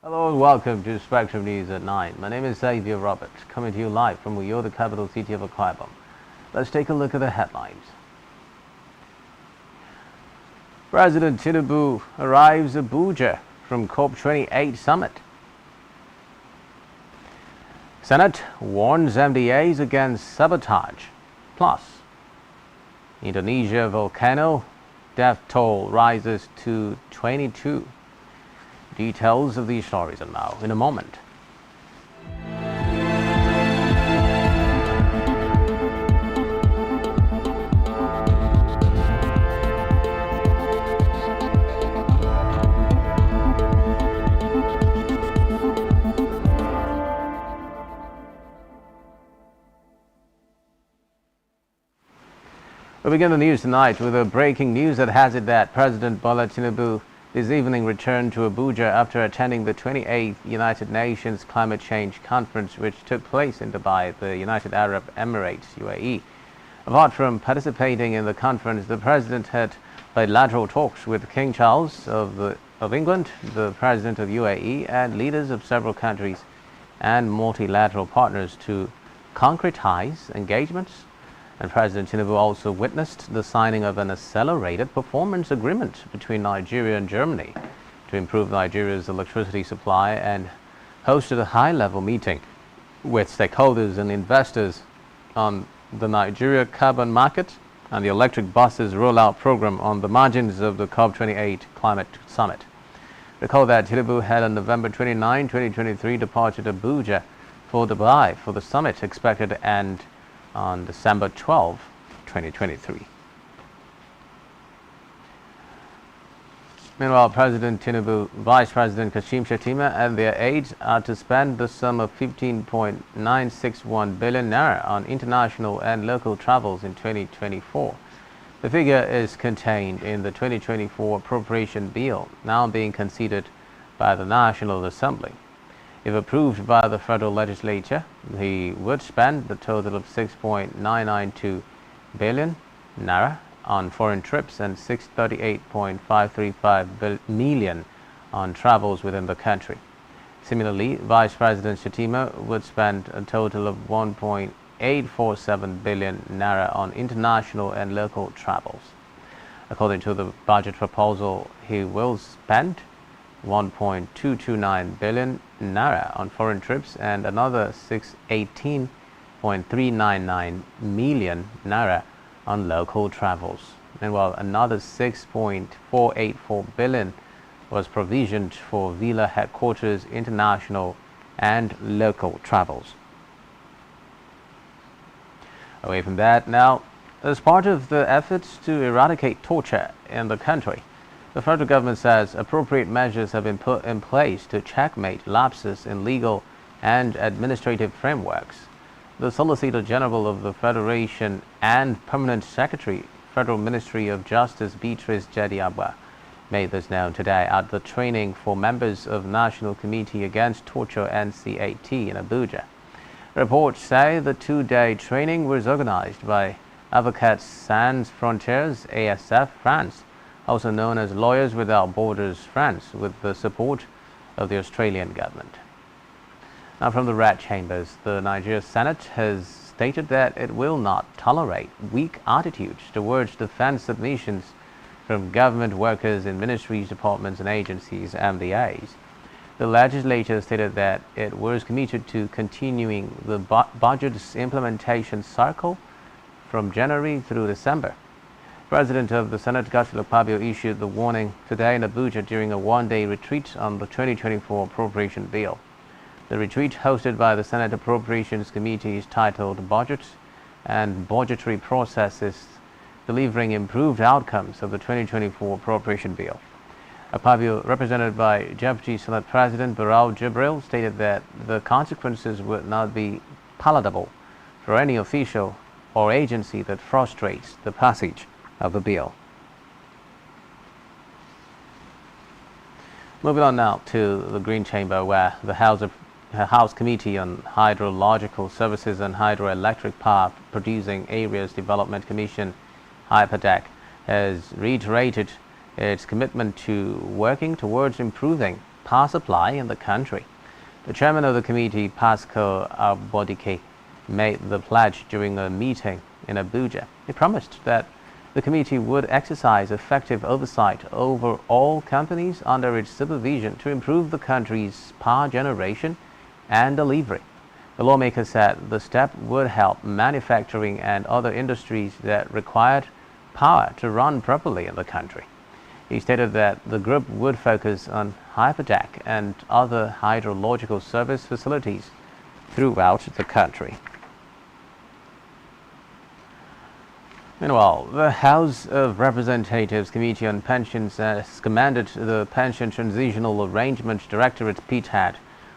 Hello and welcome to Spectrum News at 9. My name is Xavier Robert, coming to you live from Uyo, the capital city of Akwa Ibom. Let's take a look at the headlines. President Tinubu arrives Abuja from COP28 summit. Senate warns MDAs against sabotage. Plus, Indonesia volcano death toll rises to 22. Details of these stories are now in a moment. We begin the news tonight with a breaking news that has it that President Bola Tinubu this evening returned to Abuja after attending the 28th United Nations Climate Change Conference, which took place in Dubai, the United Arab Emirates, UAE. Apart from participating in the conference, the President had bilateral talks with King Charles of England, the President of UAE, and leaders of several countries and multilateral partners to concretize engagements. And President Tinubu also witnessed the signing of an accelerated performance agreement between Nigeria and Germany to improve Nigeria's electricity supply and hosted a high-level meeting with stakeholders and investors on the Nigeria carbon market and the electric buses rollout program on the margins of the COP28 climate summit. Recall that Tinubu had on November 29, 2023 departed Abuja for Dubai for the summit expected to end on December 12, 2023. Meanwhile, President Tinubu, Vice President Kashim Shettima and their aides are to spend the sum of 15.961 billion naira on international and local travels in 2024. The figure is contained in the 2024 appropriation bill, now being considered by the National Assembly. If approved by the federal legislature, he would spend the total of 6.992 billion naira on foreign trips and 638.535 million on travels within the country. Similarly, Vice President Shettima would spend a total of 1.847 billion naira on international and local travels. According to the budget proposal, he will spend 1.229 billion naira on foreign trips and another 618.399 million naira on local travels. Meanwhile, another 6.484 billion was provisioned for villa headquarters, international and local travels. Away from that, now, as part of the efforts to eradicate torture in the country, the federal government says appropriate measures have been put in place to checkmate lapses in legal and administrative frameworks. The Solicitor General of the Federation and Permanent Secretary, Federal Ministry of Justice, Beatrice Jediabwa, made this known today at the training for members of National Committee Against Torture (NCAT) in Abuja. Reports say the two-day training was organized by Avocats Sans Frontières (ASF) France, also known as Lawyers Without Borders France, with the support of the Australian government. Now, from the Red Chambers, the Nigeria Senate has stated that it will not tolerate weak attitudes towards defense submissions from government workers in ministries, departments and agencies, MDAs. The legislature stated that it was committed to continuing the budget's implementation cycle from January through December. President of the Senate, Godswill Akpabio, issued the warning today in Abuja during a one-day retreat on the 2024 appropriation bill. The retreat, hosted by the Senate Appropriations Committee, is titled Budgets and Budgetary Processes Delivering Improved Outcomes of the 2024 appropriation bill. Akpabio, represented by Deputy Senate President Barau Jibril, stated that the consequences would not be palatable for any official or agency that frustrates the passage of the bill. Moving on now to the Green Chamber, where the House Committee on Hydrological Services and Hydroelectric Power Producing Areas Development Commission, has reiterated its commitment to working towards improving power supply in the country. The chairman of the committee, Pascal Abodike, made the pledge during a meeting in Abuja. He promised that the committee would exercise effective oversight over all companies under its supervision to improve the country's power generation and delivery. The lawmaker said the step would help manufacturing and other industries that required power to run properly in the country. He stated that the group would focus on hyperdeck and other hydrological service facilities throughout the country. Meanwhile, the House of Representatives Committee on Pensions has commended the Pension Transitional Arrangement Directorate (PTAD)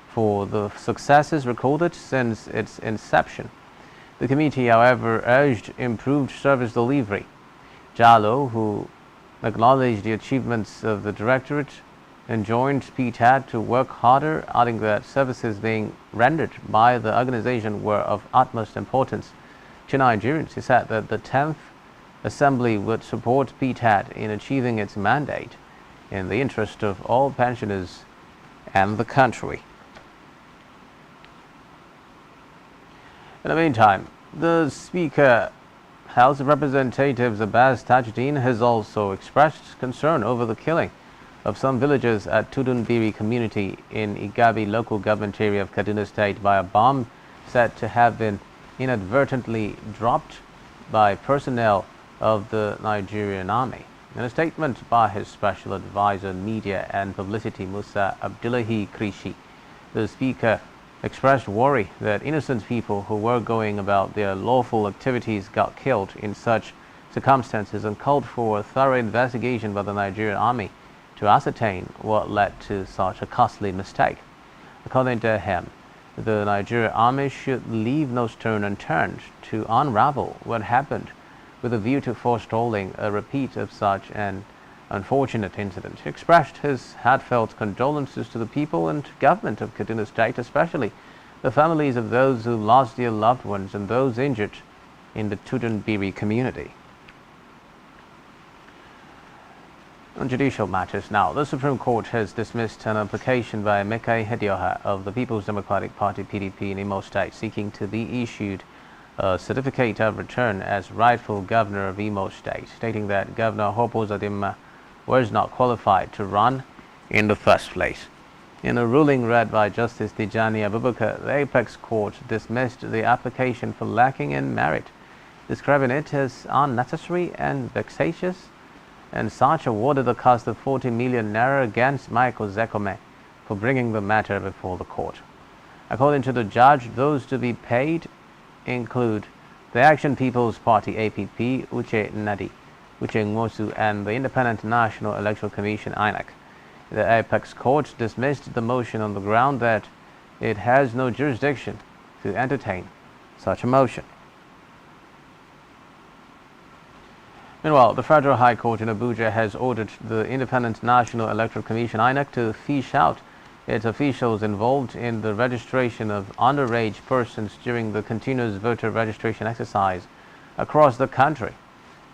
for the successes recorded since its inception. The committee, however, urged improved service delivery. Jallo, who acknowledged the achievements of the directorate, enjoined PTAD to work harder, adding that services being rendered by the organization were of utmost importance to Nigerians. He said that the 10th Assembly would support PTAD in achieving its mandate in the interest of all pensioners and the country. In the meantime, the Speaker, House of Representatives Abbas Tajuddin, has also expressed concern over the killing of some villagers at Tudunbiri community in Igabi local government area of Kaduna State by a bomb said to have been inadvertently dropped by personnel of the Nigerian Army. In a statement by his Special Advisor Media and Publicity, Musa Abdullahi Krishi, the Speaker expressed worry that innocent people who were going about their lawful activities got killed in such circumstances and called for a thorough investigation by the Nigerian Army to ascertain what led to such a costly mistake. According to him, the Nigerian Army should leave no stone unturned to unravel what happened, with a view to forestalling a repeat of such an unfortunate incident. He expressed his heartfelt condolences to the people and government of Kaduna State, especially the families of those who lost their loved ones and those injured in the Tudunbiri community. On judicial matters now, the Supreme Court has dismissed an application by Mekai Hedioha of the People's Democratic Party (PDP) in Imo State seeking to be issued a certificate of return as rightful governor of Imo State, stating that Governor Hopo Uzodinma was not qualified to run in the first place. In a ruling read by Justice Tijani Abubakar, the Apex Court dismissed the application for lacking in merit, describing it as unnecessary and vexatious, and such awarded the cost of 40 million naira against Michael Zekome for bringing the matter before the court. According to the judge, those to be paid include the Action People's Party (APP), Uche Nadi, Uche Nwosu, and the Independent National Electoral Commission (INEC). The Apex Court dismissed the motion on the ground that it has no jurisdiction to entertain such a motion. Meanwhile, the Federal High Court in Abuja has ordered the Independent National Electoral Commission (INEC) to fish out its officials involved in the registration of underage persons during the continuous voter registration exercise across the country.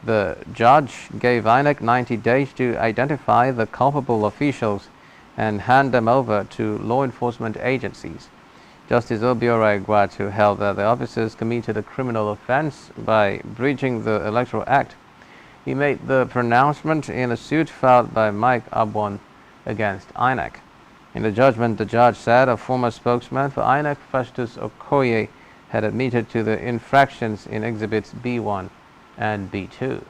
The judge gave INEC 90 days to identify the culpable officials and hand them over to law enforcement agencies. Justice Obiora Egwatu held that the officers committed a criminal offense by breaching the Electoral Act. He made the pronouncement in a suit filed by Mike Abwon against INEC. In the judgment, the judge said a former spokesman for INEC, Festus Okoye, had admitted to the infractions in Exhibits B1 and B2. In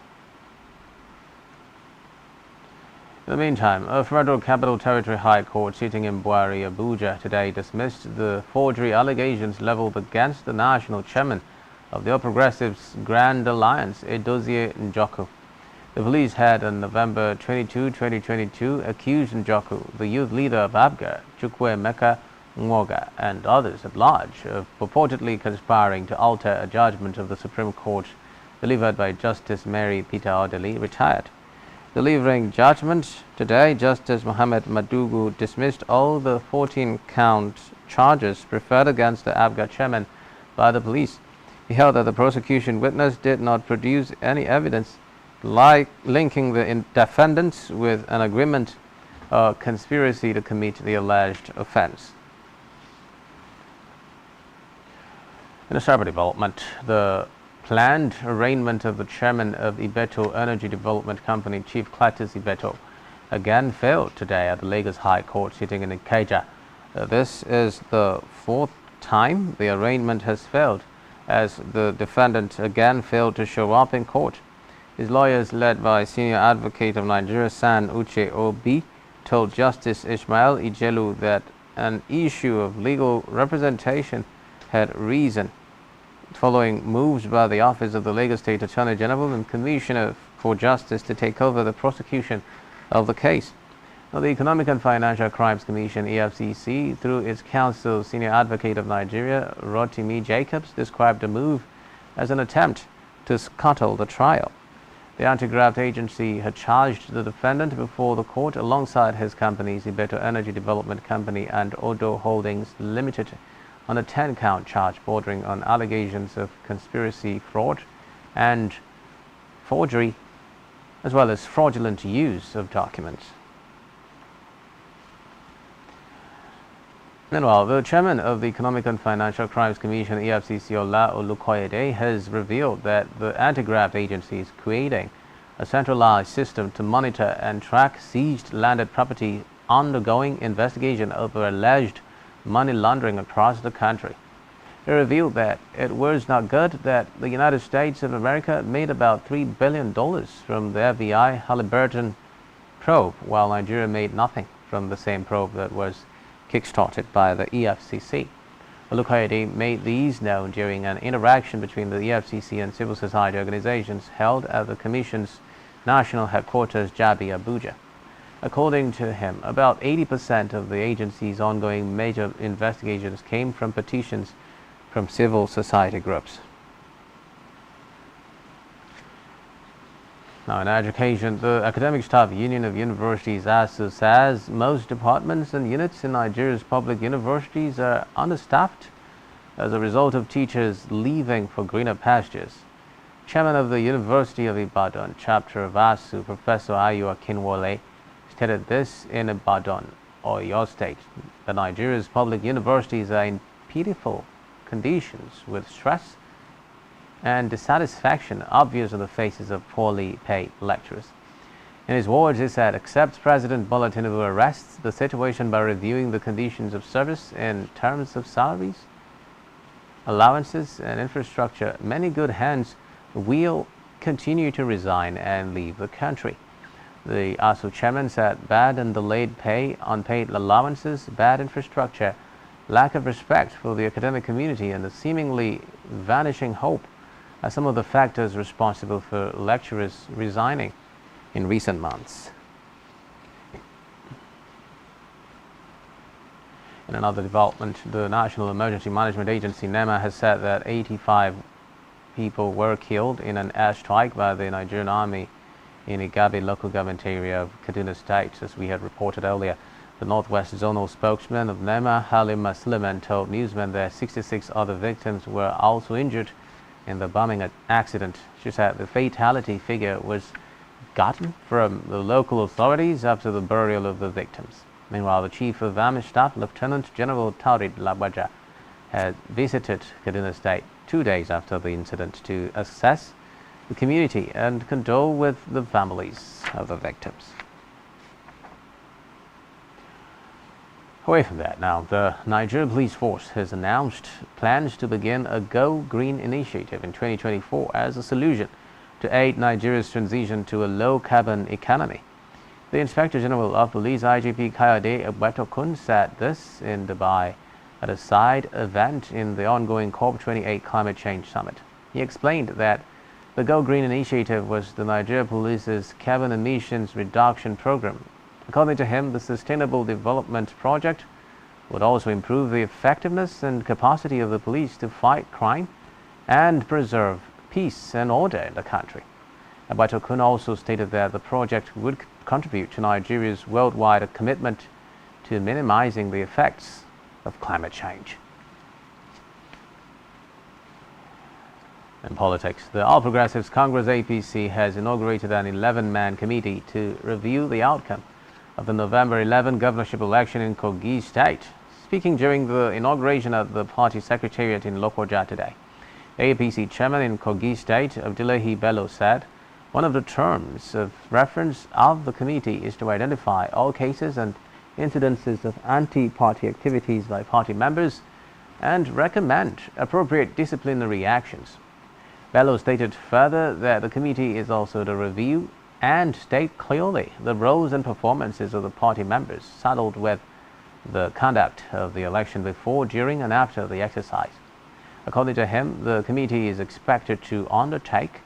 the meantime, a Federal Capital Territory High Court sitting in Buari, Abuja, today dismissed the forgery allegations leveled against the national chairman of the All Progressives Grand Alliance, Edozie Njoku. The police had on November 22, 2022, accused Njoku, the youth leader of ABGA, Chukwuemeka Nwoga, and others at large of purportedly conspiring to alter a judgment of the Supreme Court delivered by Justice Mary Peter Odeli, retired. Delivering judgment today, Justice Mohammed Madugu dismissed all the 14-count charges preferred against the ABGA chairman by the police. He held that the prosecution witness did not produce any evidence linking the defendants with an agreement a conspiracy to commit the alleged offense. In a separate development, the planned arraignment of the chairman of Ibeto Energy Development Company, Chief Cletus Ibeto, again failed today at the Lagos High Court sitting in Ikeja. This is the fourth time the arraignment has failed, as the defendant again failed to show up in court. His lawyers, led by Senior Advocate of Nigeria San Uche Obi, told Justice Ismail Ijelu that an issue of legal representation had risen following moves by the Office of the Lagos State Attorney General and Commissioner for Justice to take over the prosecution of the case. Now, the Economic and Financial Crimes Commission (EFCC), through its counsel, Senior Advocate of Nigeria Rotimi Jacobs, described the move as an attempt to scuttle the trial. The anti-graft agency had charged the defendant before the court alongside his companies, Ibeto Energy Development Company and Odo Holdings Limited, on a 10-count charge bordering on allegations of conspiracy, fraud, and forgery, as well as fraudulent use of documents. Meanwhile, the chairman of the Economic and Financial Crimes Commission (EFCC), Ola Olukoyede, has revealed that the anti-graft agency is creating a centralized system to monitor and track seized landed property undergoing investigation over alleged money laundering across the country. It revealed that it was not good that the United States of America made about $3 billion from the FBI Halliburton probe, while Nigeria made nothing from the same probe that was kick-started by the EFCC. Olukoyede made these known during an interaction between the EFCC and civil society organizations held at the Commission's national headquarters, Jabi, Abuja. According to him, about 80% of the agency's ongoing major investigations came from petitions from civil society groups. Now, in education, the Academic Staff Union of Universities (ASU) says most departments and units in Nigeria's public universities are understaffed as a result of teachers leaving for greener pastures. Chairman of the University of Ibadan chapter of ASU, Professor Ayo Akinwole, stated this in Ibadan, Oyo State, that Nigeria's public universities are in pitiful conditions with stress and dissatisfaction obvious on the faces of poorly paid lecturers. In his words, he said, except President Bola Tinubu arrests the situation by reviewing the conditions of service in terms of salaries, allowances, and infrastructure, many good hands will continue to resign and leave the country. The ASU chairman said bad and delayed pay, unpaid allowances, bad infrastructure, lack of respect for the academic community, and the seemingly vanishing hope are some of the factors responsible for lecturers resigning in recent months. In another development, the National Emergency Management Agency (NEMA) has said that 85 people were killed in an airstrike by the Nigerian Army in Igabi local government area of Kaduna State, as we had reported earlier. The Northwest Zonal spokesman of NEMA, Halim Suleiman, told newsmen that 66 other victims were also injured in the bombing accident. She said the fatality figure was gotten from the local authorities after the burial of the victims. Meanwhile, the Chief of Army Staff, Lieutenant General Taurid Lagbaja, had visited Kaduna State 2 days after the incident to assess the community and condole with the families of the victims. Away from that now, the Nigerian Police Force has announced plans to begin a Go Green initiative in 2024 as a solution to aid Nigeria's transition to a low-carbon economy. The Inspector General of Police, IGP Kayode Egbetokun, said this in Dubai at a side event in the ongoing COP28 Climate Change Summit. He explained that the Go Green initiative was the Nigeria Police's carbon emissions reduction program. According to him, the Sustainable Development Project would also improve the effectiveness and capacity of the police to fight crime and preserve peace and order in the country. Egbetokun also stated that the project would contribute to Nigeria's worldwide commitment to minimizing the effects of climate change. In politics, the All Progressives Congress (APC) has inaugurated an 11-man committee to review the outcome of the November 11 governorship election in Kogi State. Speaking during the inauguration at the party secretariat in Lokoja today, APC chairman in Kogi State, Abdullahi Bello, said one of the terms of reference of the committee is to identify all cases and incidences of anti-party activities by party members and recommend appropriate disciplinary actions. Bello stated further that the committee is also to review and state clearly the roles and performances of the party members saddled with the conduct of the election before, during and after the exercise. According to him, the committee is expected to undertake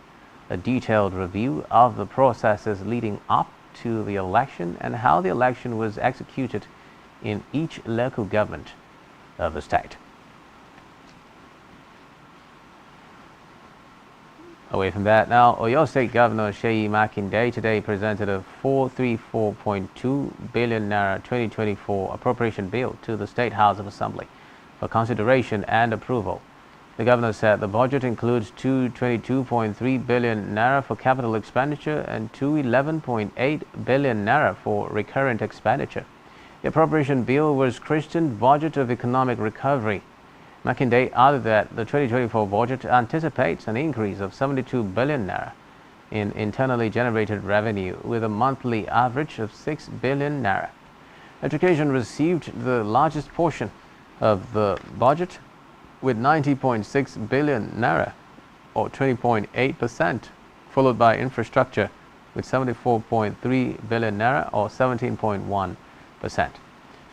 a detailed review of the processes leading up to the election and how the election was executed in each local government of the state. Away from that now, Oyo State Governor Seyi Makinde today presented a 434.2 billion naira 2024 appropriation bill to the State House of Assembly for consideration and approval. The governor said the budget includes 222.3 billion naira for capital expenditure and 211.8 billion naira for recurrent expenditure. The appropriation bill was christened Budget of Economic Recovery. Makinde added that the 2024 budget anticipates an increase of 72 billion naira in internally generated revenue with a monthly average of 6 billion naira. Education received the largest portion of the budget with 90.6 billion naira or 20.8%, followed by infrastructure with 74.3 billion naira or 17.1%.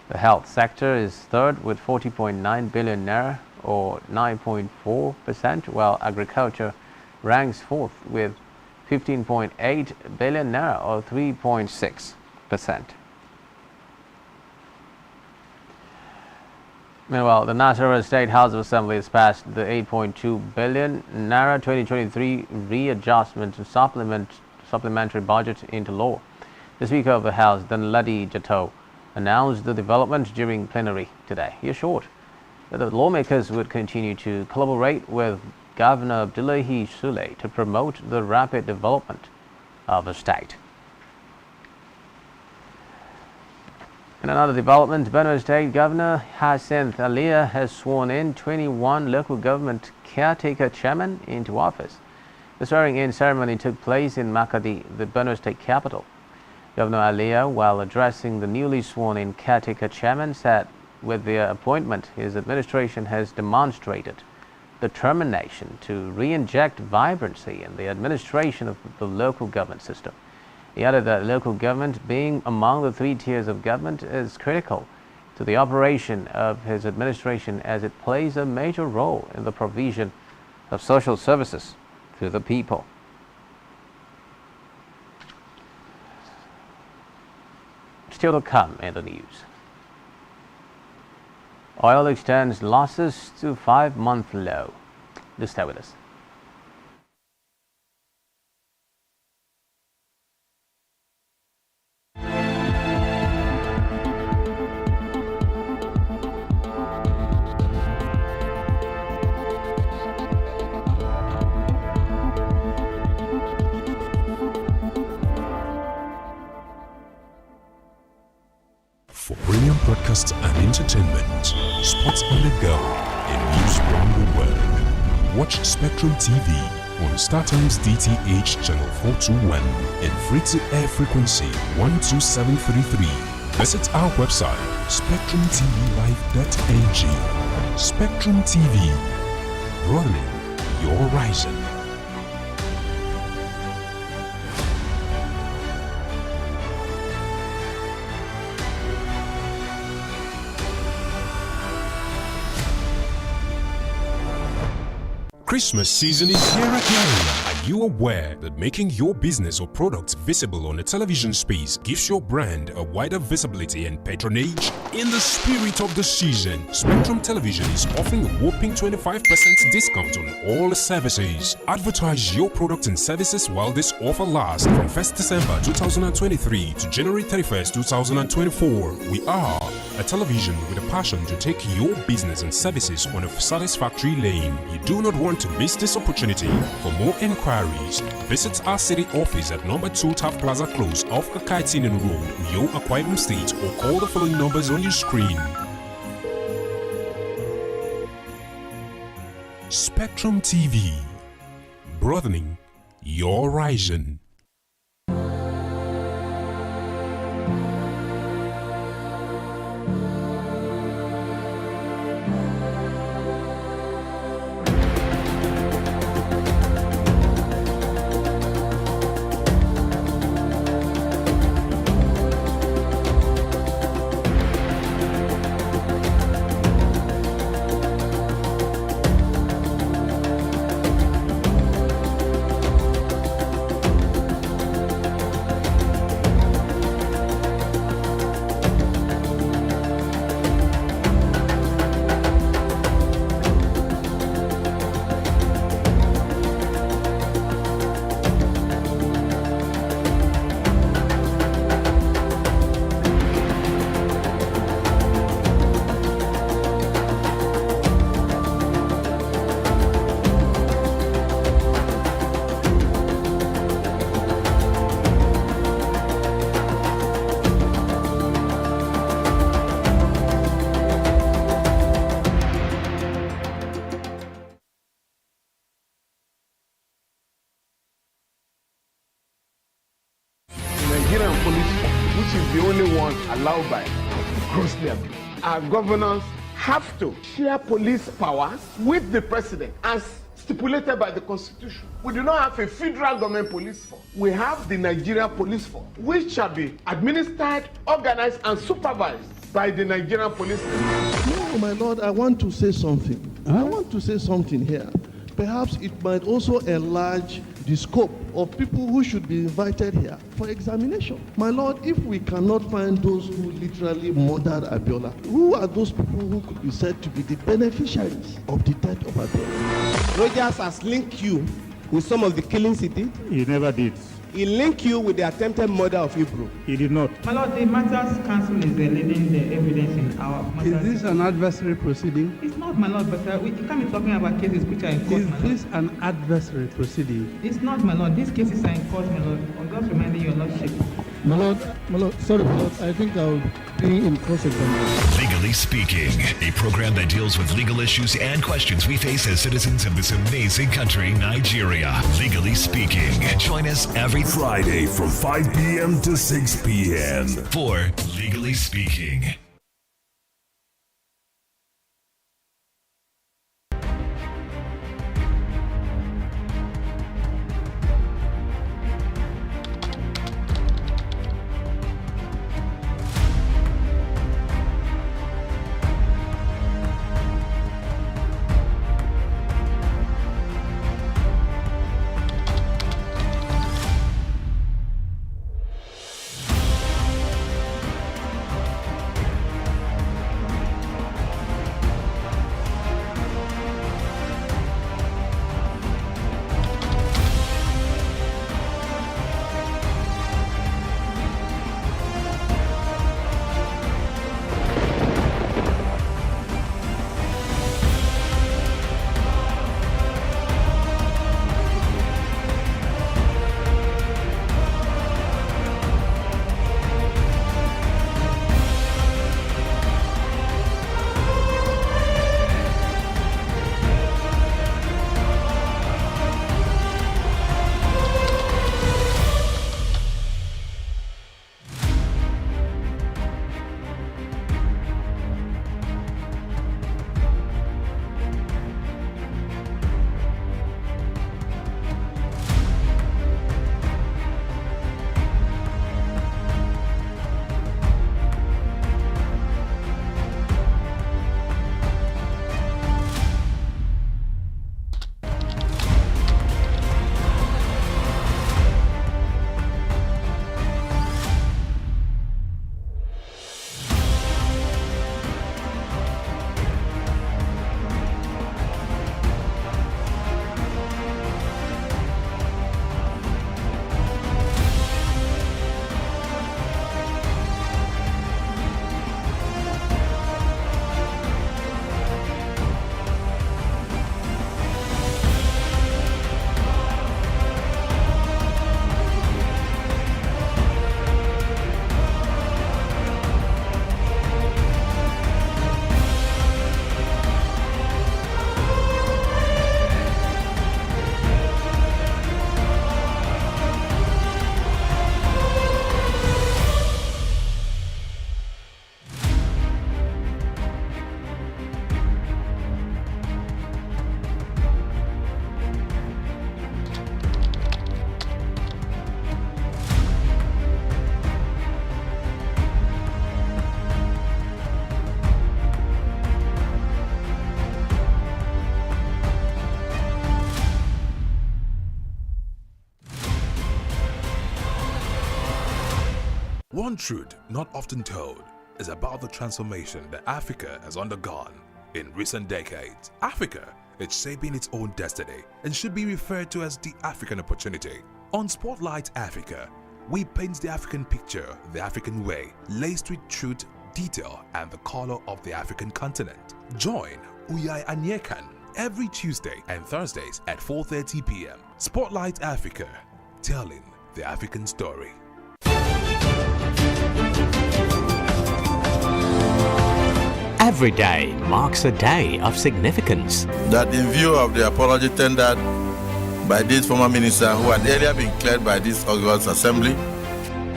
The health sector is third with 40.9 billion naira or 9.4%, while agriculture ranks fourth with 15.8 billion naira or 3.6%. Meanwhile, the Nasarawa State House of Assembly has passed the 8.2 billion naira 2023 readjustment and supplementary budget into law. The Speaker of the House, Danladi Jatto, announced the development during plenary today. He assured that the lawmakers would continue to collaborate with Governor Abdullahi Sule to promote the rapid development of the state. In another development, Benue State Governor Hyacinth Alia has sworn in 21 local government caretaker chairmen into office. The swearing-in ceremony took place in Makadi, the Benue State capital. Governor Alia, while addressing the newly sworn-in caretaker chairman, said with their appointment, his administration has demonstrated determination to re-inject vibrancy in the administration of the local government system. He added that local government, being among the three tiers of government, is critical to the operation of his administration as it plays a major role in the provision of social services to the people. Still to come in the news. Oil extends losses to 5-month low. Do stay with us. For premium broadcasts and entertainment, sports on the go, and news around the world, watch Spectrum TV on StarTimes DTH Channel 421 and free-to-air frequency 12733. Visit our website, spectrumtvlive.ng. Spectrum TV, broadening your horizon. Christmas season is here again. Are you aware that making your business or products visible on a television space gives your brand a wider visibility and patronage? In the spirit of the season, Spectrum Television is offering a whopping 25% discount on all the services. Advertise your products and services while this offer lasts from 1st December 2023 to January 31st, 2024. We are a television with a passion to take your business and services on a satisfactory lane. You do not want to miss this opportunity. For more inquiries, visit our city office at number 2 Taft Plaza Close off Akaitinen Road, Uyo, Akwa Ibom State, or call the following numbers on your screen. Spectrum TV, broadening your horizon. Nigerian police force, which is the only one allowed by grossly abused. Our governors have to share police powers with the president as stipulated by the constitution. We do not have a federal government police force. We have the Nigeria police force, which shall be administered, organized, and supervised by the Nigerian police force. No, my lord, I want to say something. I want to say something here. Perhaps it might also enlarge the scope of people who should be invited here for examination. My lord, if we cannot find those who literally murdered Abiola, who are those people who could be said to be the beneficiaries of the death of Abiola? Rogers has linked you with some of the killings he did. He never did. He linked you with the attempted murder of Hebrew. He did not. My lord, the matters council is leading the evidence in our matters. Is this an adversary proceeding? It's not, my lord, but we can't be talking about cases which are in court, Is my lord. this an adversary proceeding? It's not, my lord. These cases are in court, my lord. I'm just reminding your lordship. My lord, sorry, my lord, I think I'll be in cross-examination. Legally Speaking, a program that deals with legal issues and questions we face as citizens of this amazing country, Nigeria. Legally Speaking. Join us every Friday from 5 p.m. to 6 p.m. for Legally Speaking. One truth not often told is about the transformation that Africa has undergone in recent decades. Africa is shaping its own destiny and should be referred to as the African opportunity. On Spotlight Africa, we paint the African picture the African way, laced with truth, detail, and the color of the African continent. Join Uyai Anyekan every Tuesday and Thursdays at 4:30 p.m. Spotlight Africa, telling the African story. Every day marks a day of significance. That in view of the apology tendered by this former minister who had earlier been cleared by this August Assembly,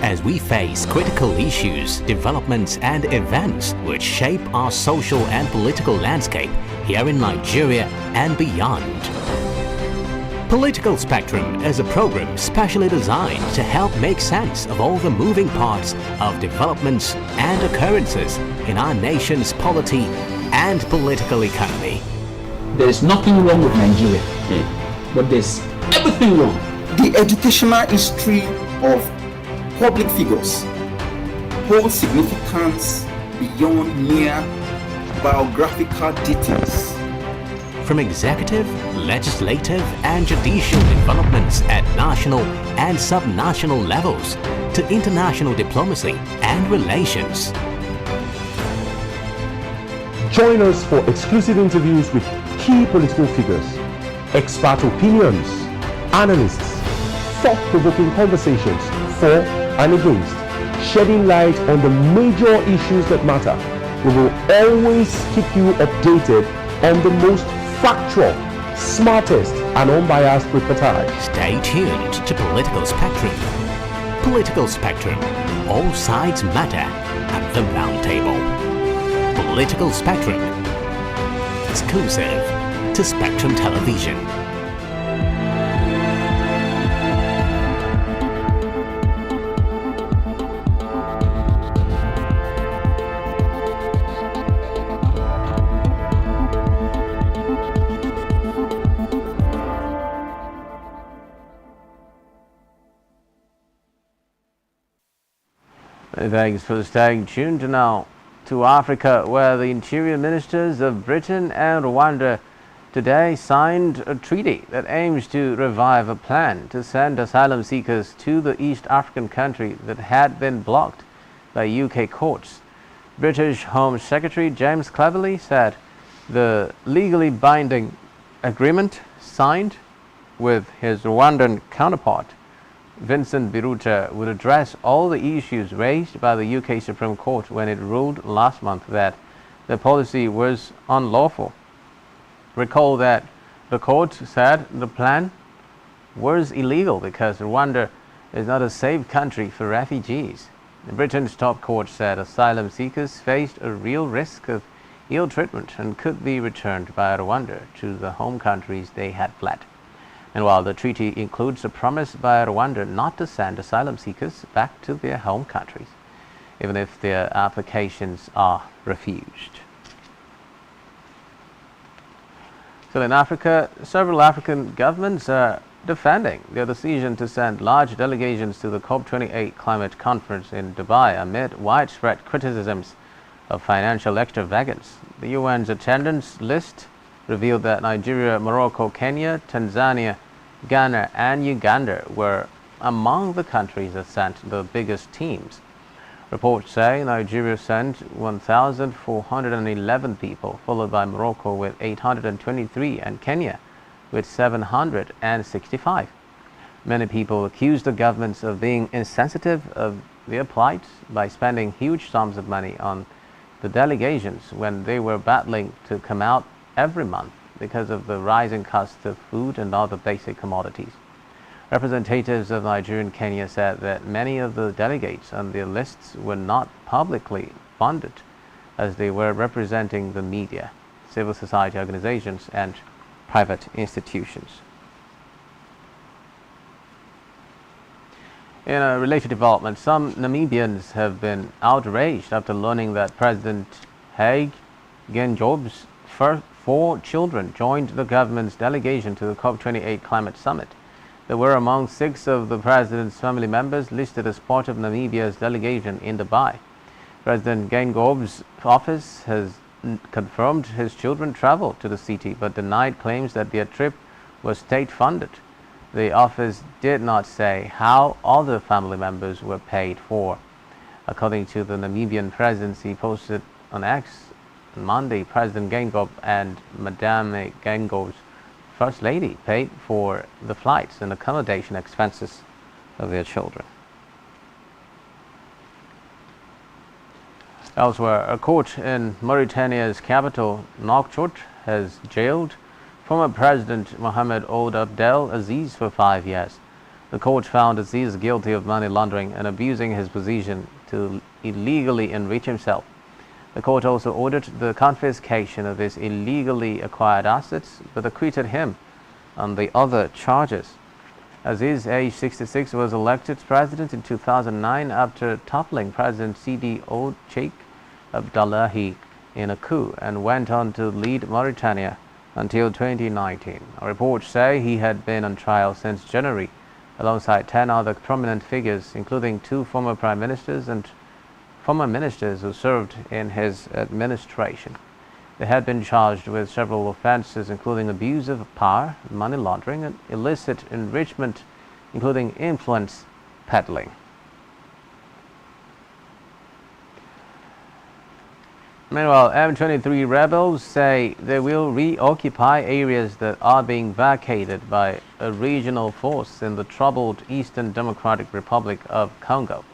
as we face critical issues, developments and events which shape our social and political landscape here in Nigeria and beyond. Political Spectrum is a program specially designed to help make sense of all the moving parts of developments and occurrences in our nation's polity and political economy. There is nothing wrong with Nigeria, but there's everything wrong. The educational history of public figures holds significance beyond mere biographical details. From executive, legislative and judicial developments at national and subnational levels to international diplomacy and relations. Join us for exclusive interviews with key political figures, expert opinions, analysts, thought-provoking conversations for and against, shedding light on the major issues that matter. We will always keep you updated on the most factual, smartest and unbiased reportage. Stay tuned to Political Spectrum. Political Spectrum. All sides matter at the round table. Political Spectrum. Exclusive to Spectrum Television. Thanks for staying tuned now to Africa, where the interior ministers of Britain and Rwanda today signed a treaty that aims to revive a plan to send asylum seekers to the East African country that had been blocked by UK courts. British Home Secretary James Cleverly said the legally binding agreement signed with his Rwandan counterpart Vincent Biruta would address all the issues raised by the UK Supreme Court when it ruled last month that the policy was unlawful. Recall that the court said the plan was illegal because Rwanda is not a safe country for refugees. Britain's top court said asylum seekers faced a real risk of ill treatment and could be returned by Rwanda to the home countries they had fled. And while the treaty includes a promise by Rwanda not to send asylum seekers back to their home countries, even if their applications are refused. So in Africa, several African governments are defending their decision to send large delegations to the COP28 climate conference in Dubai amid widespread criticisms of financial extravagance. The UN's attendance list revealed that Nigeria, Morocco, Kenya, Tanzania, Ghana and Uganda were among the countries that sent the biggest teams. Reports say Nigeria sent 1,411 people, followed by Morocco with 823 and Kenya with 765. Many people accused the governments of being insensitive of their plight by spending huge sums of money on the delegations when they were battling to come out every month because of the rising cost of food and other basic commodities. Representatives of Nigeria and Kenya said that many of the delegates on their lists were not publicly funded, as they were representing the media, civil society organizations and private institutions. In a related development, some Namibians have been outraged after learning that President Hage Geingob's first 4 children joined the government's delegation to the COP28 climate summit. They were among 6 of the president's family members listed as part of Namibia's delegation in Dubai. President Geingorb's office has confirmed his children traveled to the city but denied claims that their trip was state-funded. The office did not say how other family members were paid for. According to the Namibian presidency posted on X on Monday, President Geingob and Madame Geingorb's First Lady paid for the flights and accommodation expenses of their children. Elsewhere, a court in Mauritania's capital, Nouakchott, has jailed former President Mohamed Ould Abdel Aziz for 5 years. The court found Aziz guilty of money laundering and abusing his position to illegally enrich himself. The court also ordered the confiscation of his illegally acquired assets, but acquitted him on the other charges. Aziz, aged 66, was elected president in 2009 after toppling President Sidi Ould Cheikh Abdullahi in a coup and went on to lead Mauritania until 2019. Reports say he had been on trial since January, alongside 10 other prominent figures, including 2 former prime ministers and former ministers who served in his administration. They had been charged with several offenses, including abuse of power, money laundering, and illicit enrichment, including influence peddling. Meanwhile, M23 rebels say they will reoccupy areas that are being vacated by a regional force in the troubled Eastern Democratic Republic of Congo.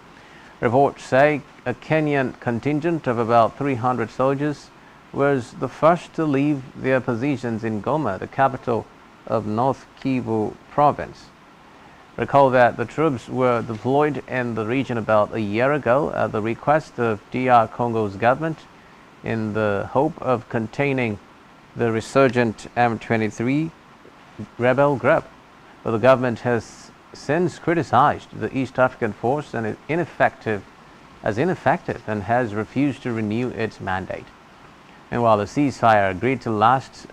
Reports say a Kenyan contingent of about 300 soldiers was the first to leave their positions in Goma, the capital of North Kivu province. Recall that the troops were deployed in the region about a year ago at the request of DR Congo's government in the hope of containing the resurgent M23 rebel group. But the government has since criticized the East African force and ineffective and has refused to renew its mandate. Meanwhile, the ceasefire agreed to last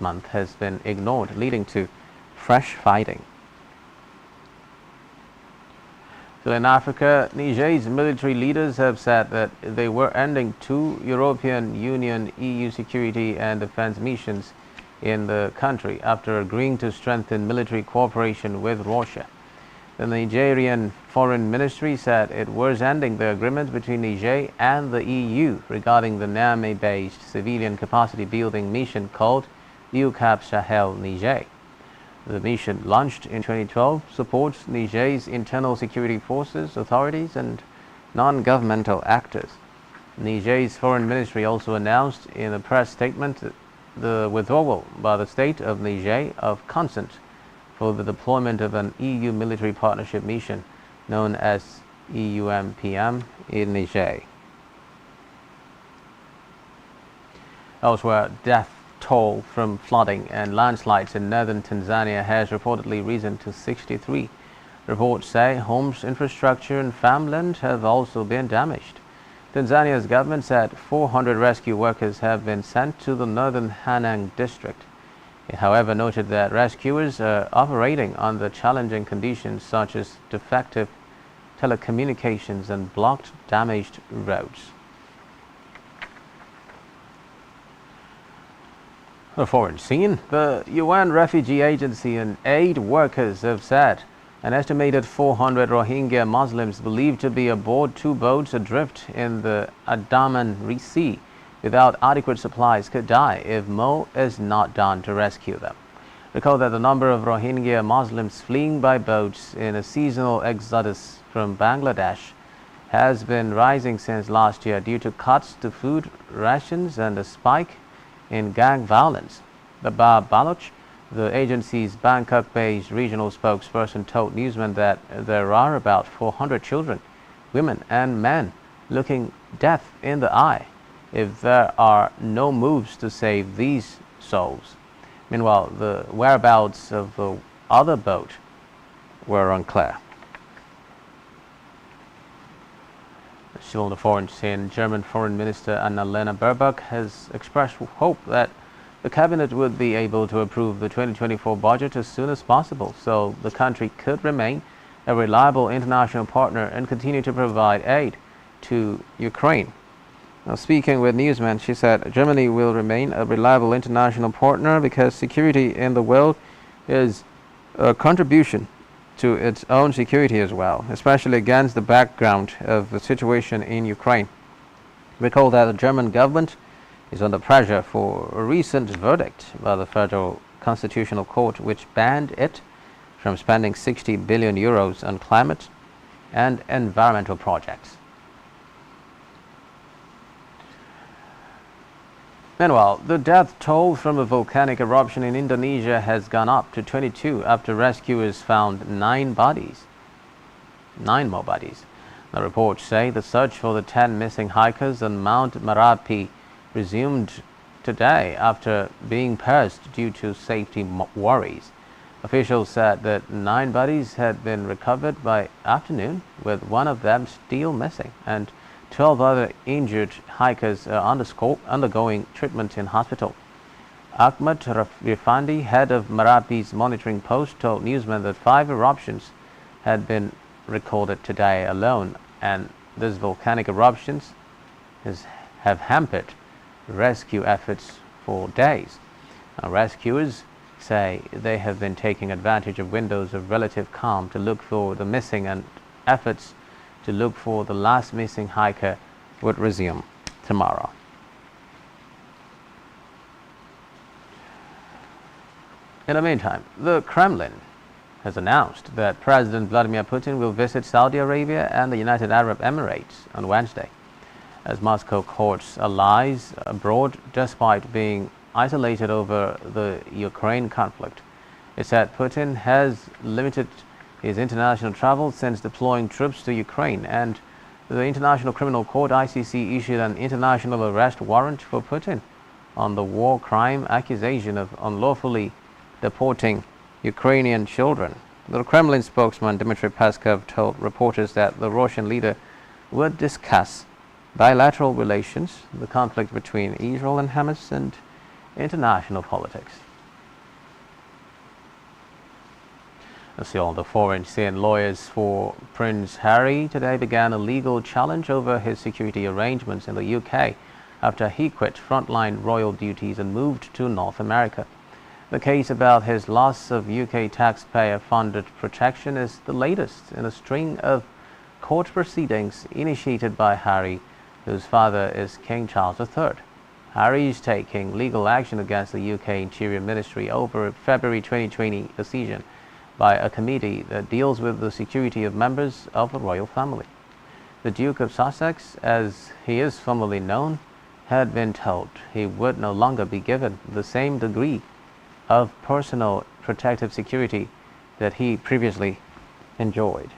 month has been ignored, leading to fresh fighting. So in Africa, Niger's military leaders have said that they were ending 2 European Union EU security and defense missions in the country after agreeing to strengthen military cooperation with Russia. The Nigerian Foreign Ministry said it was ending the agreement between Niger and the EU regarding the Niamey-based civilian capacity building mission called UCAP Sahel Niger. The mission, launched in 2012, supports Niger's internal security forces, authorities, and non-governmental actors. Niger's foreign ministry also announced in a press statement the withdrawal by the state of Niger of consent for the deployment of an EU military partnership mission known as EUMPM in Niger. Elsewhere, death toll from flooding and landslides in northern Tanzania has reportedly risen to 63. Reports say homes, infrastructure, and farmland have also been damaged. Tanzania's government said 400 rescue workers have been sent to the northern Hanang district. It, however, noted that rescuers are operating under challenging conditions such as defective telecommunications and blocked, damaged roads. A foreign scene. The UN Refugee Agency and aid workers have said an estimated 400 Rohingya Muslims believed to be aboard 2 boats adrift in the Andaman Sea without adequate supplies could die if more is not done to rescue them. Recall that the number of Rohingya Muslims fleeing by boats in a seasonal exodus from Bangladesh has been rising since last year due to cuts to food rations and a spike in gang violence. Babab Baloch, the agency's Bangkok-based regional spokesperson, told newsmen that there are about 400 children, women and men looking death in the eye if there are no moves to save these souls. Meanwhile, the whereabouts of the other boat were unclear. Still on the foreign scene, German Foreign Minister Annalena Baerbock has expressed hope that the cabinet would be able to approve the 2024 budget as soon as possible, so the country could remain a reliable international partner and continue to provide aid to Ukraine. Now, speaking with newsmen, she said Germany will remain a reliable international partner because security in the world is a contribution to its own security as well, especially against the background of the situation in Ukraine. Recall that the German government is under pressure for a recent verdict by the Federal Constitutional Court, which banned it from spending 60 billion euros on climate and environmental projects. Meanwhile, the death toll from a volcanic eruption in Indonesia has gone up to 22 after rescuers found 9 more bodies. The reports say the search for the 10 missing hikers on Mount Merapi resumed today after being paused due to safety worries. Officials said that 9 bodies had been recovered by afternoon, with one of them still missing, and 12 other injured hikers are undergoing treatment in hospital. Ahmad Rifandi, head of Merapi's monitoring post, told newsmen that 5 eruptions had been recorded today alone, and these volcanic eruptions have hampered rescue efforts for days. Now, rescuers say they have been taking advantage of windows of relative calm to look for the missing, and efforts to look for the last missing hiker would resume tomorrow. In the meantime, the Kremlin has announced that President Vladimir Putin will visit Saudi Arabia and the United Arab Emirates on Wednesday, as Moscow courts allies abroad despite being isolated over the Ukraine conflict. It said Putin has limited his international travel since deploying troops to Ukraine, and the International Criminal Court (ICC) issued an international arrest warrant for Putin on the war crime accusation of unlawfully deporting Ukrainian children. The Kremlin spokesman Dmitry Peskov told reporters that the Russian leader would discuss bilateral relations, the conflict between Israel and Hamas, and international politics. The foreign scene lawyers for Prince Harry today began a legal challenge over his security arrangements in the UK after he quit frontline royal duties and moved to North America. The case about his loss of UK taxpayer-funded protection is the latest in a string of court proceedings initiated by Harry, whose father is King Charles III. Harry is taking legal action against the UK Interior Ministry over a February 2020 decision by a committee that deals with the security of members of the royal family. The Duke of Sussex, as he is formally known, had been told he would no longer be given the same degree of personal protective security that he previously enjoyed.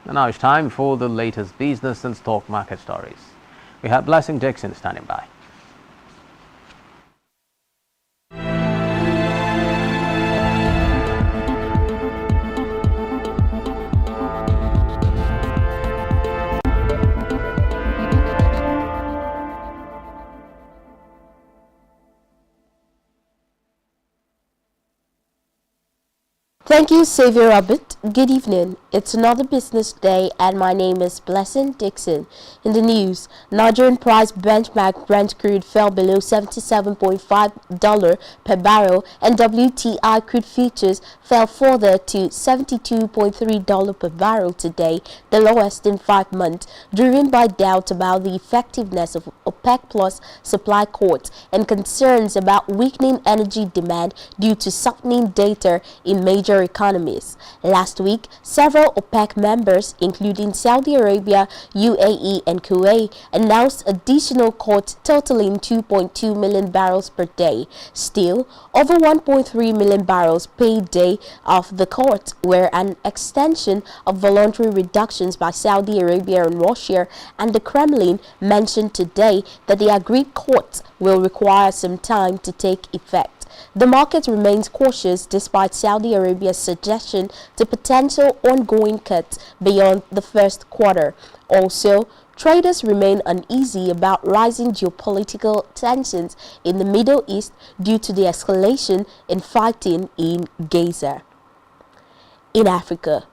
And now it's time for the latest business and stock market stories. We have Blessing Dixon standing by. Thank you, Xavier Robert. Good evening. It's another business day and my name is Blessing Dixon. In the news, Nigerian price benchmark Brent crude fell below $77.5 per barrel and WTI crude futures fell further to $72.3 per barrel today, the lowest in 5 months, driven by doubts about the effectiveness of OPEC Plus supply cuts and concerns about weakening energy demand due to softening data in major economies. Last week, several OPEC members, including Saudi Arabia, UAE, and Kuwait, announced additional cuts totaling 2.2 million barrels per day. Still, over 1.3 million barrels per day of the cuts were an extension of voluntary reductions by Saudi Arabia and Russia, and the Kremlin mentioned today that the agreed cuts will require some time to take effect. The market remains cautious despite Saudi Arabia's suggestion to potential ongoing cuts beyond the first quarter. Also, traders remain uneasy about rising geopolitical tensions in the Middle East due to the escalation in fighting in Gaza. In Africa,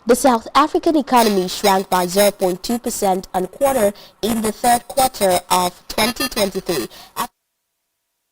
the South African economy shrank by 0.2% on quarter in the third quarter of 2023.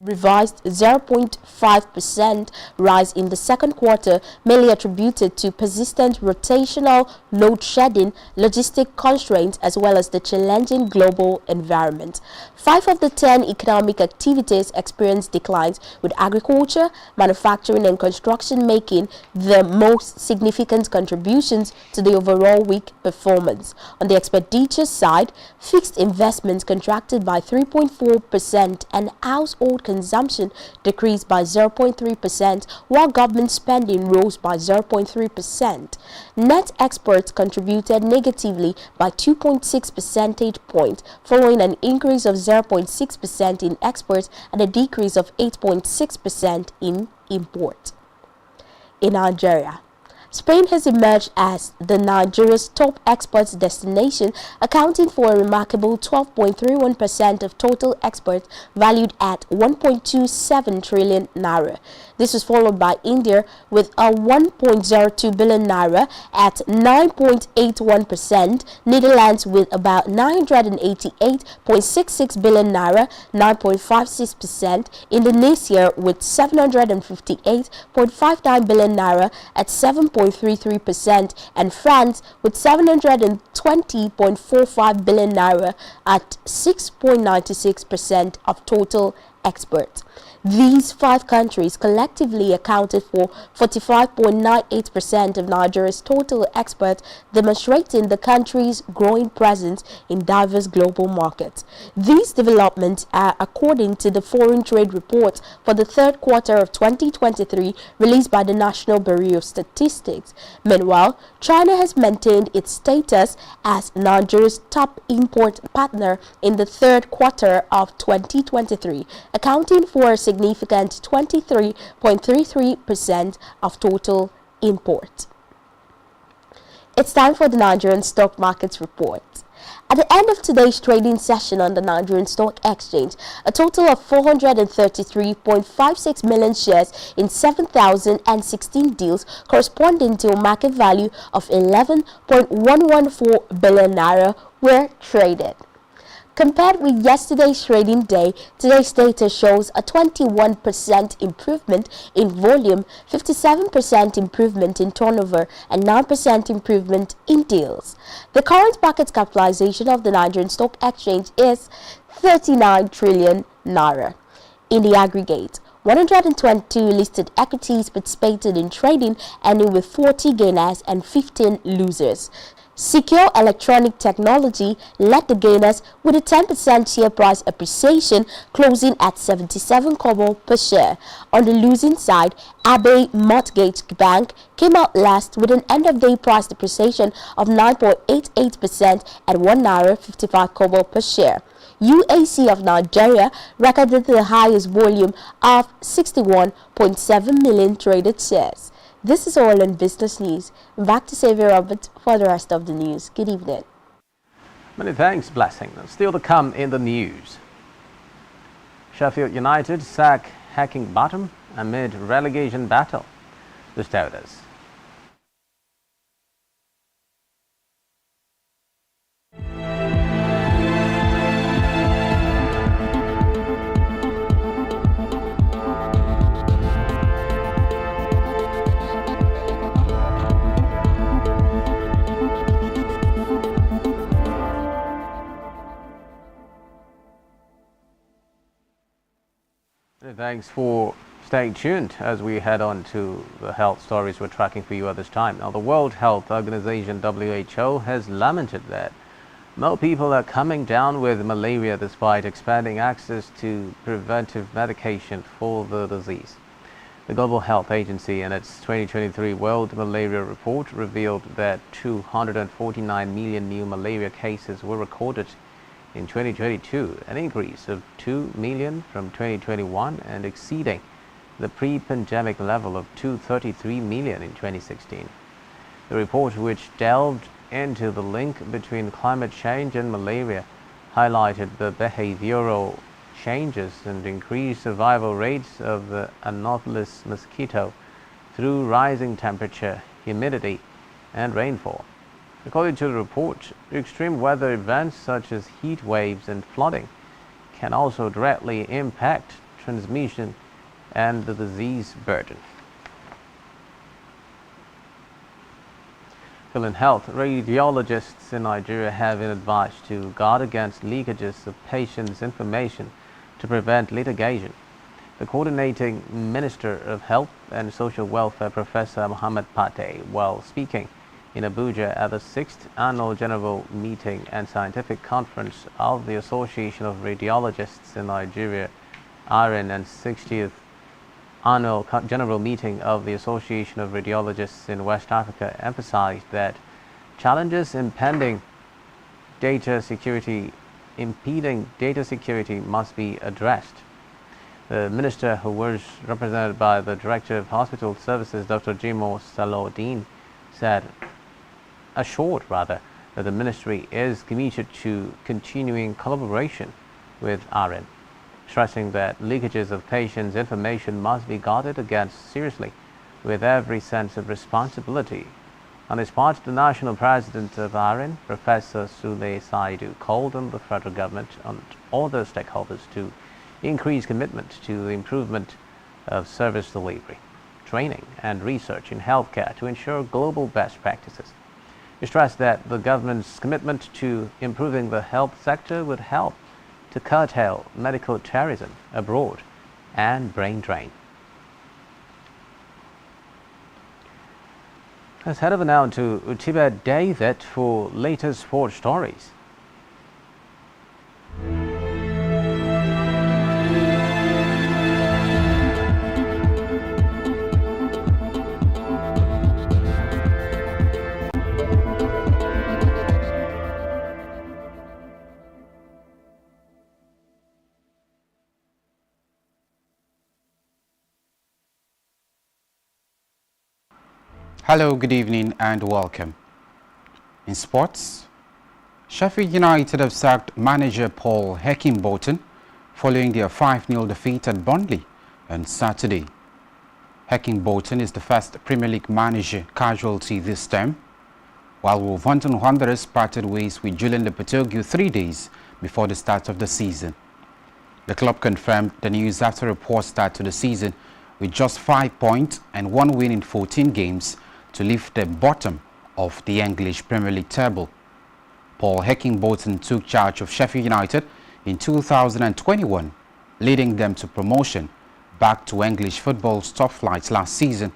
Revised 0.5% rise in the second quarter, mainly attributed to persistent rotational load shedding, logistic constraints, as well as the challenging global environment. 5 of the 10 economic activities experienced declines, with agriculture, manufacturing, and construction making the most significant contributions to the overall weak performance. On the expenditure side, fixed investments contracted by 3.4% and household consumption decreased by 0.3%, while government spending rose by 0.3%. Net exports contributed negatively by 2.6 percentage points, following an increase of 0.6% in exports and a decrease of 8.6% in imports. In Nigeria, Spain has emerged as Nigeria's top exports destination, accounting for a remarkable 12.31% of total exports, valued at 1.27 trillion naira. This was followed by India with a 1.02 billion naira at 9.81%, Netherlands with about 988.66 billion naira, 9.56%, Indonesia with 758.59 billion naira at 7.33%, and France with 720.45 billion naira at 6.96% of total exports. These 5 countries collectively accounted for 45.98% of Nigeria's total exports, demonstrating the country's growing presence in diverse global markets. These developments are according to the Foreign Trade Report for the third quarter of 2023 released by the National Bureau of Statistics. Meanwhile, China has maintained its status as Nigeria's top import partner in the third quarter of 2023, accounting for a significant 23.33% of total imports. It's time for the Nigerian stock markets report. At the end of today's trading session on the Nigerian Stock Exchange, a total of 433.56 million shares in 7,016 deals, corresponding to a market value of 11.114 billion naira, were traded. Compared with yesterday's trading day, today's data shows a 21% improvement in volume, 57% improvement in turnover, and 9% improvement in deals. The current market capitalization of the Nigerian Stock Exchange is 39 trillion naira. In the aggregate, 122 listed equities participated in trading, ending with 40 gainers and 15 losers. Secure Electronic Technology led the gainers with a 10% share price appreciation, closing at 77 kobo per share. On the losing side, Abbey Mortgage Bank came out last with an end-of-day price depreciation of 9.88% at 1 naira 55 kobo per share. UAC of Nigeria recorded the highest volume of 61.7 million traded shares. This is all in business news. Back to Xavier Robert for the rest of the news. Good evening. Many thanks, Blessing. Still to come in the news. Sheffield United sack hacking bottom amid relegation battle. The status. Thanks for staying tuned as we head on to the health stories we're tracking for you at this time. Now, the World Health Organization (WHO) has lamented that more people are coming down with malaria despite expanding access to preventive medication for the disease. The Global Health Agency in its 2023 World Malaria Report revealed that 249 million new malaria cases were recorded in 2022, an increase of 2 million from 2021 and exceeding the pre-pandemic level of 233 million in 2016. The report, which delved into the link between climate change and malaria, highlighted the behavioral changes and increased survival rates of the Anopheles mosquito through rising temperature, humidity, and rainfall. According to the report, extreme weather events such as heat waves and flooding can also directly impact transmission and the disease burden. Still in health, radiologists in Nigeria have been advised to guard against leakages of patients' information to prevent litigation. The coordinating Minister of Health and Social Welfare, Professor Mohammed Pate, while speaking in Abuja at the 6th Annual General Meeting and Scientific Conference of the Association of Radiologists in Nigeria, ARIN, and 60th Annual General Meeting of the Association of Radiologists in West Africa, emphasized that challenges impeding data security must be addressed. The minister, who was represented by the Director of Hospital Services, Dr. Jimo Salodin, assured that the ministry is committed to continuing collaboration with ARIN, stressing that leakages of patients' information must be guarded against seriously with every sense of responsibility. On his part, the national president of ARIN, Professor Sule Saidu, called on the federal government and other stakeholders to increase commitment to the improvement of service delivery, training, and research in healthcare to ensure global best practices. He stressed that the government's commitment to improving the health sector would help to curtail medical terrorism abroad and brain drain. Let's head over now to Tibet David for latest sports stories. Hello, good evening and welcome. In sports, Sheffield United have sacked manager Paul Heckingbottom following their 5-0 defeat at Burnley on Saturday. Heckingbottom is the first Premier League manager casualty this term, while Wolverhampton Wanderers parted ways with Julian Lopetegui 3 days before the start of the season. The club confirmed the news after a poor start to the season with just 5 points and 1 win in 14 games to lift the bottom of the English Premier League table. Paul Heckingbottom took charge of Sheffield United in 2021, leading them to promotion back to English football's top flight last season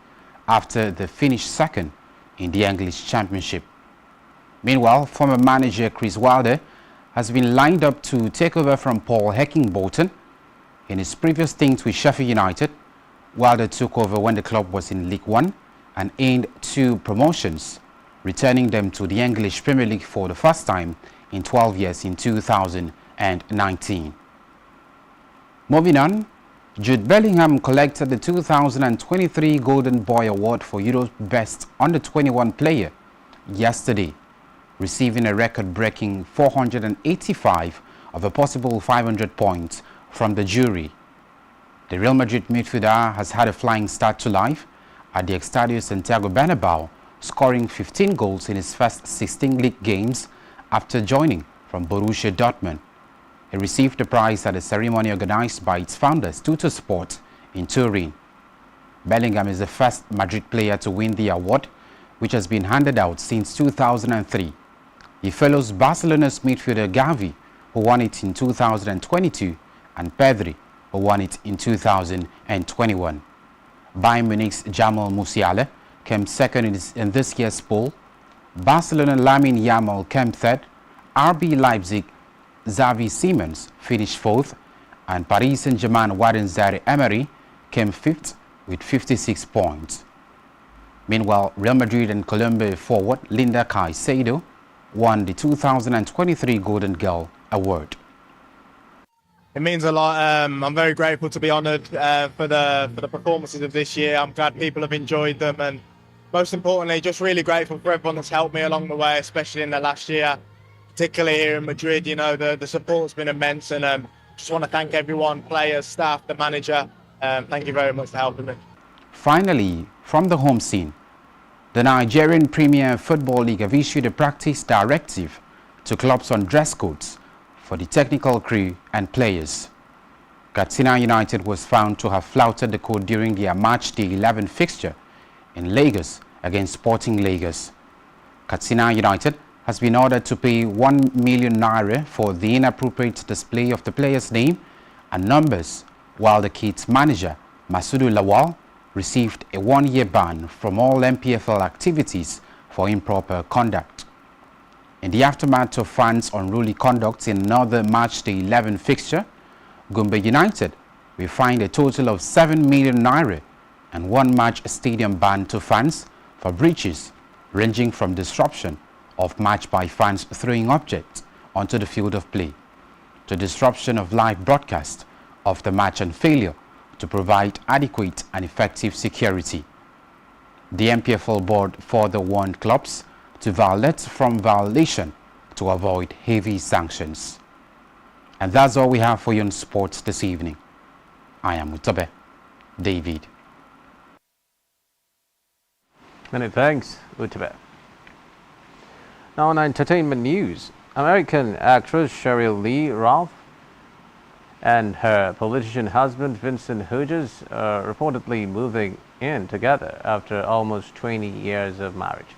after they finished second in the English Championship. Meanwhile, former manager Chris Wilder has been lined up to take over from Paul Heckingbottom. In his previous stint with Sheffield United, Wilder took over when the club was in League One and earned 2 promotions, returning them to the English Premier League for the first time in 12 years in 2019. Moving on, Jude Bellingham collected the 2023 Golden Boy Award for Europe's Best Under-21 player yesterday, receiving a record-breaking 485 of a possible 500 points from the jury. The Real Madrid midfielder has had a flying start to life at the Estadio Santiago Bernabeu, scoring 15 goals in his first 16 league games after joining from Borussia Dortmund. He received the prize at a ceremony organized by its founders, Tuttosport, in Turin. Bellingham is the first Madrid player to win the award, which has been handed out since 2003. He follows Barcelona's midfielder Gavi, who won it in 2022, and Pedri, who won it in 2021. Bayern Munich's Jamal Musiala came second in this year's poll. Barcelona Lamine Yamal came third. RB Leipzig Xavi Simons finished fourth, and Paris Saint-Germain Warren Zaire-Emery came fifth with 56 points. Meanwhile, Real Madrid and Colombia forward Linda Caicedo won the 2023 Golden Girl Award. It means a lot. I'm very grateful to be honoured for the performances of this year. I'm glad people have enjoyed them, and most importantly, just really grateful for everyone that's helped me along the way, especially in the last year, particularly here in Madrid. You know, the support's been immense, and just want to thank everyone, players, staff, the manager. Thank you very much for helping me. Finally, from the home scene, the Nigerian Premier Football League have issued a practice directive to clubs on dress codes for the technical crew and players. Katsina United was found to have flouted the code during their match day 11 fixture in Lagos against Sporting Lagos. Katsina United has been ordered to pay 1 million naira for the inappropriate display of the player's name and numbers, while the kit's manager, Masudu Lawal, received a 1-year ban from all MPFL activities for improper conduct. In the aftermath of fans' unruly conduct in another match day 11 fixture, Gombe United will find a total of 7 million naira and 1 match stadium ban to fans for breaches ranging from disruption of match by fans throwing objects onto the field of play to disruption of live broadcast of the match and failure to provide adequate and effective security. The MPFL board further warned clubs to violate from violation to avoid heavy sanctions. And that's all we have for you in sports this evening. I am Mutabe David. Many thanks, Mutabe. Now on entertainment news, American actress Sheryl Lee Ralph and her politician husband Vincent Hughes are reportedly moving in together after almost 20 years of marriage.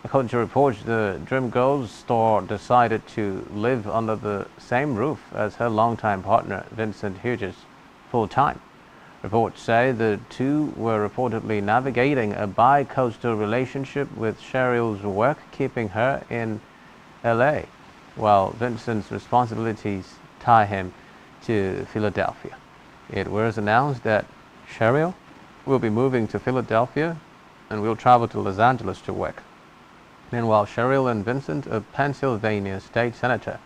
According to reports, the Dreamgirls star decided to live under the same roof as her longtime partner Vincent Hughes full-time. Reports say the two were reportedly navigating a bi-coastal relationship, with Sheryl's work keeping her in LA, while Vincent's responsibilities tie him to Philadelphia. It was announced that Sheryl will be moving to Philadelphia and will travel to Los Angeles to work. Meanwhile, Sheryl and Vincent, a Pennsylvania state senator,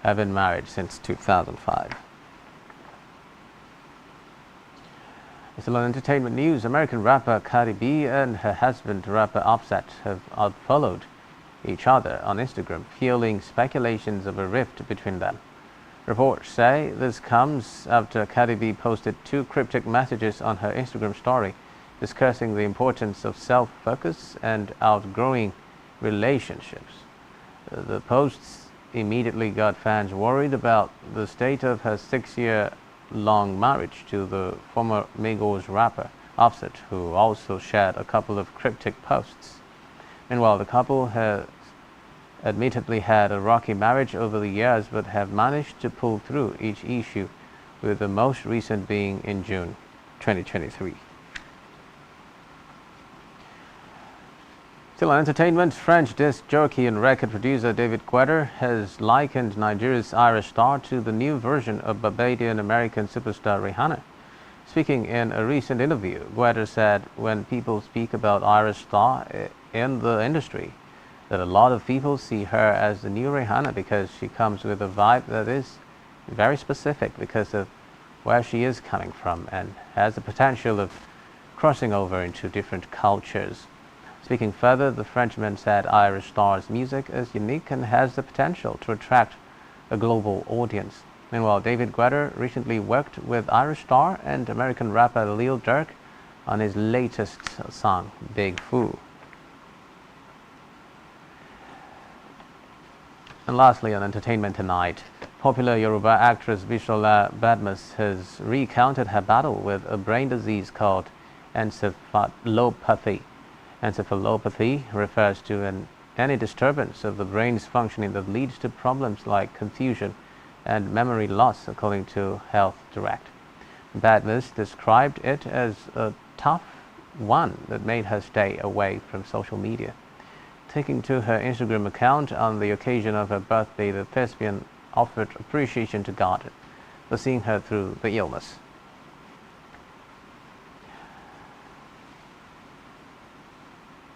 have been married since 2005. Still on entertainment news, American rapper Cardi B and her husband, rapper Offset, have outfollowed each other on Instagram, fueling speculations of a rift between them. Reports say this comes after Cardi B posted 2 cryptic messages on her Instagram story discussing the importance of self-focus and outgrowing relationships. The posts immediately got fans worried about the state of her 6-year-long marriage to the former Migos rapper Offset, who also shared a couple of cryptic posts. Meanwhile, the couple has admittedly had a rocky marriage over the years, but have managed to pull through each issue, with the most recent being in June 2023. Still on entertainment, French disc jockey and record producer David Guetta has likened Nigeria's Irish star to the new version of Barbadian-American superstar Rihanna. Speaking in a recent interview, Guetta said when people speak about Irish star in the industry, that a lot of people see her as the new Rihanna because she comes with a vibe that is very specific because of where she is coming from and has the potential of crossing over into different cultures. Speaking further, the Frenchman said Irish star's music is unique and has the potential to attract a global audience. Meanwhile, David Guetta recently worked with Irish star and American rapper Lil Durk on his latest song, Big Fool. And lastly, on entertainment tonight, popular Yoruba actress Bishola Badmus has recounted her battle with a brain disease called encephalopathy. Encephalopathy refers to any disturbance of the brain's functioning that leads to problems like confusion and memory loss, according to Health Direct. Badmus described it as a tough one that made her stay away from social media. Taking to her Instagram account on the occasion of her birthday, the thespian offered appreciation to God for seeing her through the illness.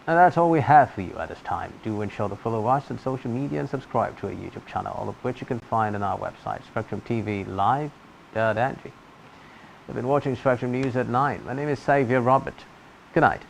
And that's all we have for you at this time. Do ensure to follow us on social media and subscribe to our YouTube channel, all of which you can find on our website, spectrumtvlive.ng. You've been watching Spectrum News at 9. My name is Xavier Robert. Good night.